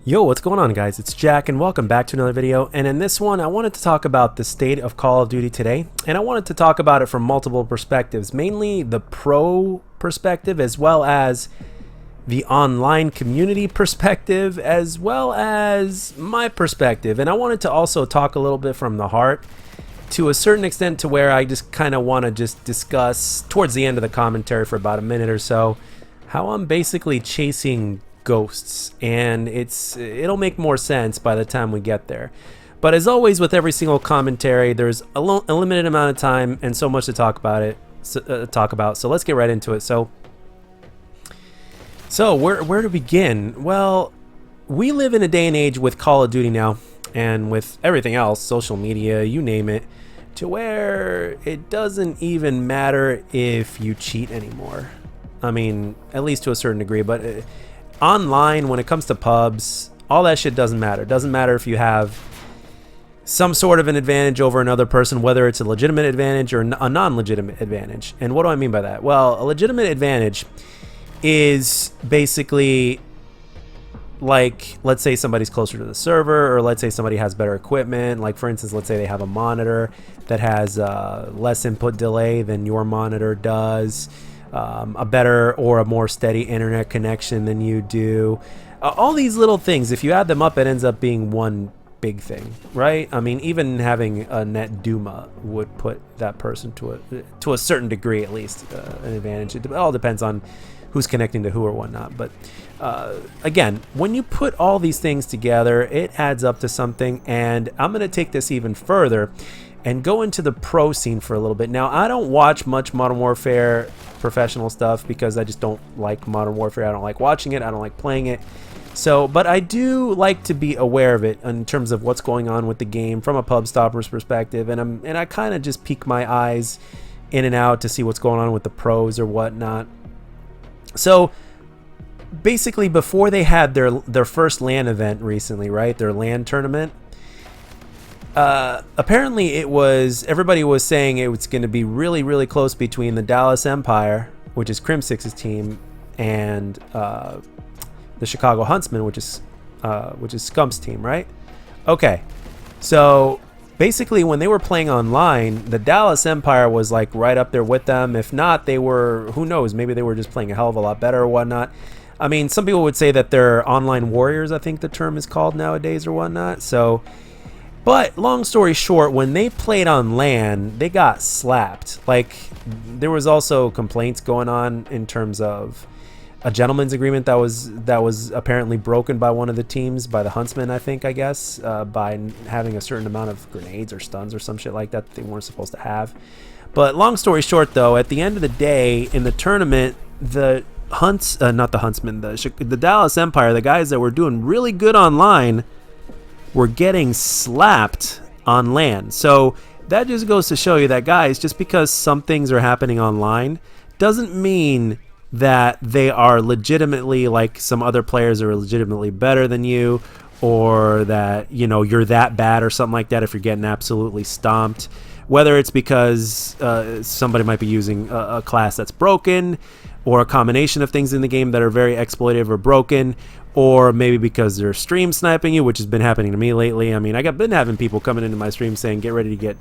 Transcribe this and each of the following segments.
Yo, what's going on, guys? It's Jack and welcome back to another video. And in this one I wanted to talk about the state of Call of Duty today, and I wanted to talk about it from multiple perspectives, mainly the pro perspective as well as the online community perspective as well as my perspective. And I wanted to also talk a little bit from the heart to a certain extent, to where I just kind of want to just discuss towards the end of the commentary for about a minute or so how I'm basically chasing ghosts, and it'll make more sense by the time we get there. But as always with every single commentary, there's a limited amount of time and so much to talk about. So let's get right into it. So where to begin? Well, we live in a day and age with Call of Duty now, and with everything else, social media, you name it, to where it doesn't even matter if you cheat anymore. I mean, at least to a certain degree, but online, when it comes to pubs, all that shit doesn't matter. It doesn't matter if you have some sort of an advantage over another person, whether it's a legitimate advantage or a non-legitimate advantage. And what do I mean by that? Well, a legitimate advantage is basically like, let's say somebody's closer to the server, or let's say somebody has better equipment. Like, for instance, let's say they have a monitor that has less input delay than your monitor does, a better or a more steady internet connection than you do. All these little things, if you add them up, it ends up being one big thing, right? I mean, even having a net Duma would put that person to a certain degree, at least, an advantage. It all depends on who's connecting to who or whatnot. But again, when you put all these things together, it adds up to something. And I'm going to take this even further and go into the pro scene for a little bit. Now, I don't watch much Modern Warfare professional stuff because I just don't like Modern Warfare. I don't like watching it. I don't like playing it. So, but I do like to be aware of it in terms of what's going on with the game from a pub stopper's perspective. And I kind of just peek my eyes in and out to see what's going on with the pros or whatnot. So basically, before they had their first LAN event recently, right? Their LAN tournament. Apparently everybody was saying it was going to be really, really close between the Dallas Empire, which is Crimsix's team, and the Chicago Huntsmen, which is Scump's team, right? Okay, so basically when they were playing online, the Dallas Empire was like right up there with them. If not, they were, who knows, maybe they were just playing a hell of a lot better or whatnot. I mean, some people would say that they're online warriors, I think the term is called nowadays or whatnot. So, but long story short, when they played on LAN, they got slapped. Like, there was also complaints going on in terms of a gentleman's agreement that was apparently broken by one of the teams, by the Huntsmen, I guess, by having a certain amount of grenades or stuns or some shit like that they weren't supposed to have. But long story short, though, at the end of the day, in the tournament, the the Dallas Empire, the guys that were doing really good online, were getting slapped on LAN. So that just goes to show you that, guys, just because some things are happening online doesn't mean that they are legitimately, like, some other players are legitimately better than you, or that, you know, you're that bad or something like that if you're getting absolutely stomped. Whether it's because somebody might be using a class that's broken, or a combination of things in the game that are very exploitative or broken, or maybe because they're stream sniping you, which has been happening to me lately. I mean, I've been having people coming into my stream saying, get ready to get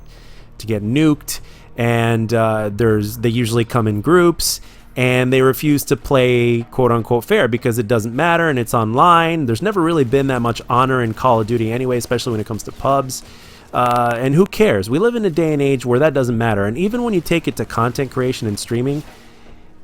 nuked, and they usually come in groups, and they refuse to play quote-unquote fair because it doesn't matter and it's online. There's never really been that much honor in Call of Duty anyway, especially when it comes to pubs. And who cares? We live in a day and age where that doesn't matter. And even when you take it to content creation and streaming,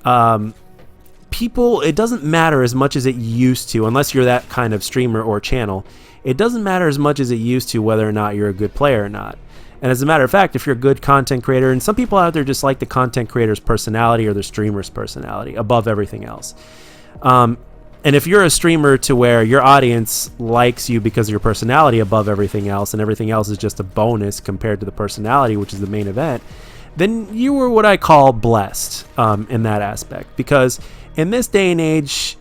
it doesn't matter as much as it used to, unless you're that kind of streamer or channel. It doesn't matter as much as it used to whether or not you're a good player or not. And as a matter of fact, if you're a good content creator, and some people out there just like the content creator's personality or the streamer's personality above everything else. And if you're a streamer to where your audience likes you because of your personality above everything else, and everything else is just a bonus compared to the personality, which is the main event, then you were what I call blessed in that aspect. Because in this day and age,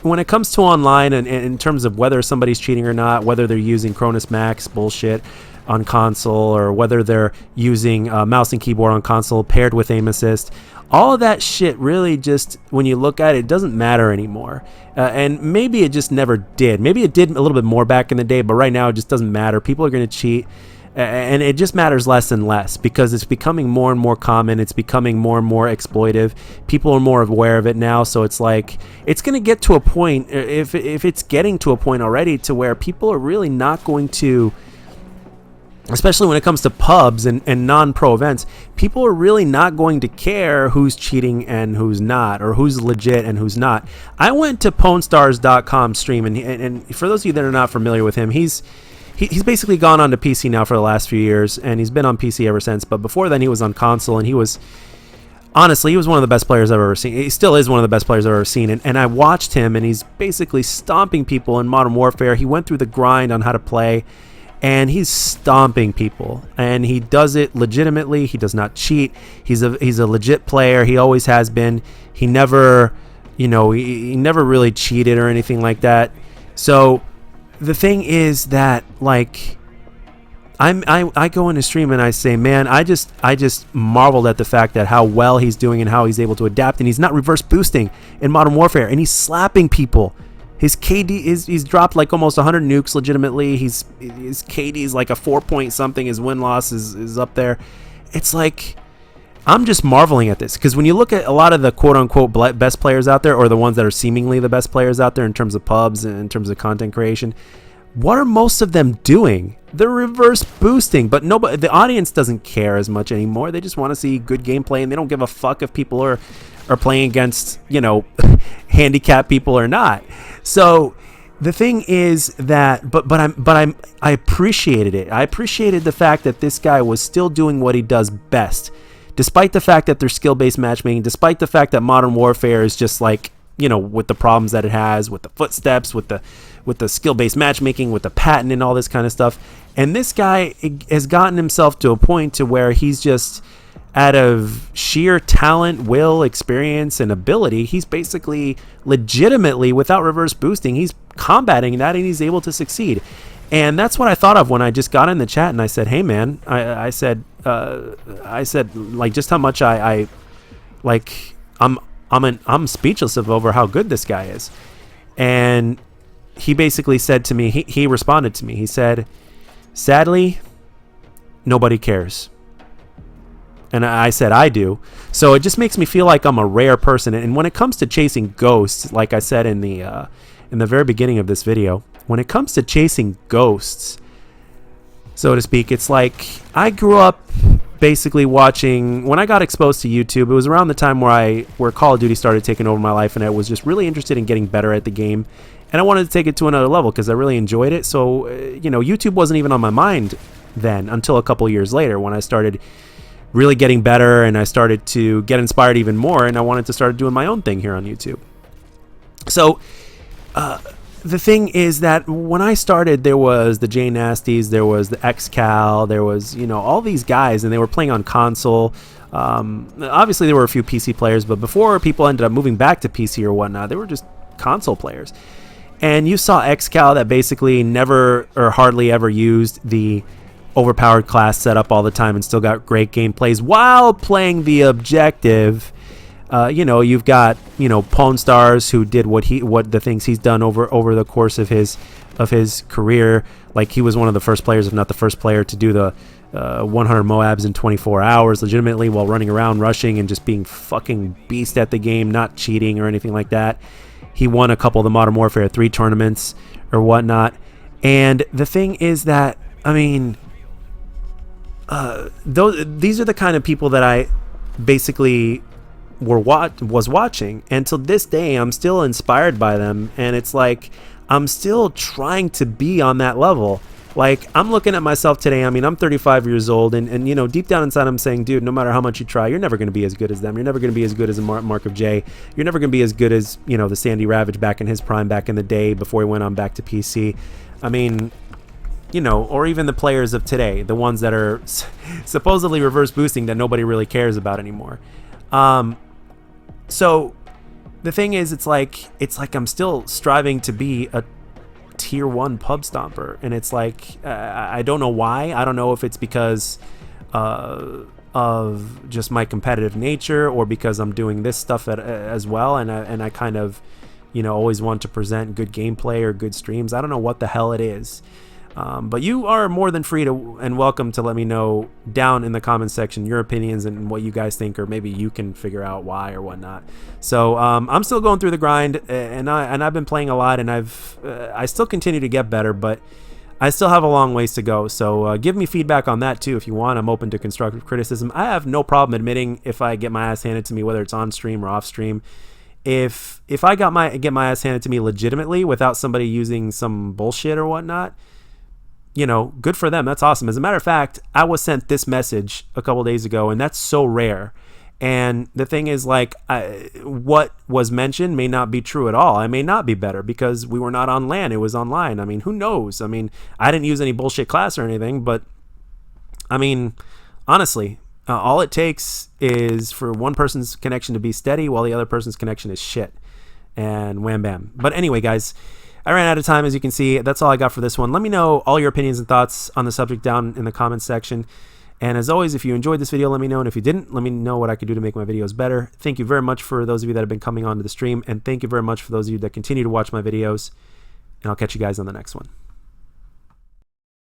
when it comes to online, and in terms of whether somebody's cheating or not, whether they're using Cronus Max bullshit on console, or whether they're using mouse and keyboard on console paired with aim assist, all of that shit really just, when you look at it, doesn't matter anymore. And maybe it just never did. Maybe it did a little bit more back in the day, but right now it just doesn't matter. People are going to cheat. And it just matters less and less because it's becoming more and more common. It's becoming more and more exploitive. People are more aware of it now. So it's like, it's going to get to a point, if it's getting to a point already, to where people are really not going to, especially when it comes to pubs and non-pro events, people are really not going to care who's cheating and who's not, or who's legit and who's not. I went to PwnStars.com stream, and for those of you that are not familiar with him, he's basically gone on to PC now for the last few years, and he's been on PC ever since. But before then, he was on console, and he was one of the best players I've ever seen. He still is one of the best players I've ever seen. And I watched him, and he's basically stomping people in Modern Warfare. He went through the grind on how to play, and he's stomping people, and he does it legitimately. He does not cheat. He's a legit player. He always has been. He never, he never really cheated or anything like that. So the thing is that, like, I go into stream and I say, man, I just marveled at the fact that how well he's doing and how he's able to adapt, and he's not reverse boosting in Modern Warfare, and he's slapping people. His KD he's dropped like almost 100 nukes legitimately. His KD is like a 4 point something. His win-loss is up there. It's like, I'm just marveling at this, because when you look at a lot of the quote-unquote best players out there, or the ones that are seemingly the best players out there in terms of pubs and in terms of content creation, what are most of them doing? They're reverse boosting, but nobody, the audience doesn't care as much anymore. They just want to see good gameplay, and they don't give a fuck if people are playing against, handicapped people or not. So the thing is that, I appreciated it. I appreciated the fact that this guy was still doing what he does best, despite the fact that there's skill-based matchmaking, despite the fact that Modern Warfare is just like, with the problems that it has, with the footsteps, with the skill-based matchmaking, with the patent and all this kind of stuff. And this guy has gotten himself to a point to where he's just, out of sheer talent, will, experience, and ability, he's basically legitimately, without reverse boosting, he's combating that, and he's able to succeed. And that's what I thought of when I just got in the chat and I said, hey man, I said like, just how much I'm speechless over how good this guy is. And he basically said to me, he responded to me, he said, sadly, nobody cares. And I said, I do. So it just makes me feel like I'm a rare person. And when it comes to chasing ghosts, like I said in the very beginning of this video, when it comes to chasing ghosts, so to speak, it's like, I grew up basically watching, when I got exposed to YouTube, it was around the time where Call of Duty started taking over my life, and I was just really interested in getting better at the game. And I wanted to take it to another level because I really enjoyed it. So, YouTube wasn't even on my mind then until a couple years later, when I started really getting better and I started to get inspired even more, and I wanted to start doing my own thing here on YouTube. So the thing is that when I started, there was the J Nasties, there was the XCal, there was, all these guys, and they were playing on console. Obviously there were a few PC players, but before people ended up moving back to PC or whatnot, they were just console players. And you saw XCal that basically never or hardly ever used the overpowered class setup all the time and still got great gameplays while playing the objective. You've got, PwnStars, who did what the things he's done over the course of his career. Like, he was one of the first players, if not the first player, to do the 100 Moabs in 24 hours legitimately while running around rushing and just being fucking beast at the game, not cheating or anything like that. He won a couple of the Modern Warfare 3 tournaments or whatnot. And the thing is that, I mean, these are the kind of people that I basically was watching, and to this day I'm still inspired by them, and it's like I'm still trying to be on that level. Like, I'm looking at myself today. I mean, I'm 35 years old, and deep down inside I'm saying, dude, no matter how much you try, you're never going to be as good as them. You're never going to be as good as a Mark of J. You're never going to be as good as, the Sandy Ravage back in his prime, back in the day before he went on back to PC. I mean, or even the players of today, the ones that are supposedly reverse boosting that nobody really cares about anymore. So the thing is, it's like I'm still striving to be a tier 1 pub stomper, and it's like, I don't know why. I don't know if it's because of just my competitive nature, or because I'm doing this stuff as well, and I kind of, you know, always want to present good gameplay or good streams. I don't know what the hell it is. But you are more than free to and welcome to let me know down in the comments section your opinions and what you guys think, or maybe you can figure out why or whatnot. So I'm still going through the grind, and I've been playing a lot, and I still continue to get better, but I still have a long ways to go. So give me feedback on that too if you want. I'm open to constructive criticism. I have no problem admitting if I get my ass handed to me, whether it's on stream or off stream. If I get my ass handed to me legitimately without somebody using some bullshit or whatnot, you know, good for them. That's awesome. As a matter of fact, I was sent this message a couple days ago, and that's so rare. And the thing is, like, what was mentioned may not be true at all. I may not be better because we were not on LAN. It was online. I mean, who knows? I mean, I didn't use any bullshit class or anything, but I mean, honestly, all it takes is for one person's connection to be steady while the other person's connection is shit. And wham bam. But anyway, guys, I ran out of time, as you can see. That's all I got for this one. Let me know all your opinions and thoughts on the subject down in the comments section. And as always, if you enjoyed this video, let me know. And if you didn't, let me know what I could do to make my videos better. Thank you very much for those of you that have been coming onto the stream. And thank you very much for those of you that continue to watch my videos. And I'll catch you guys on the next one.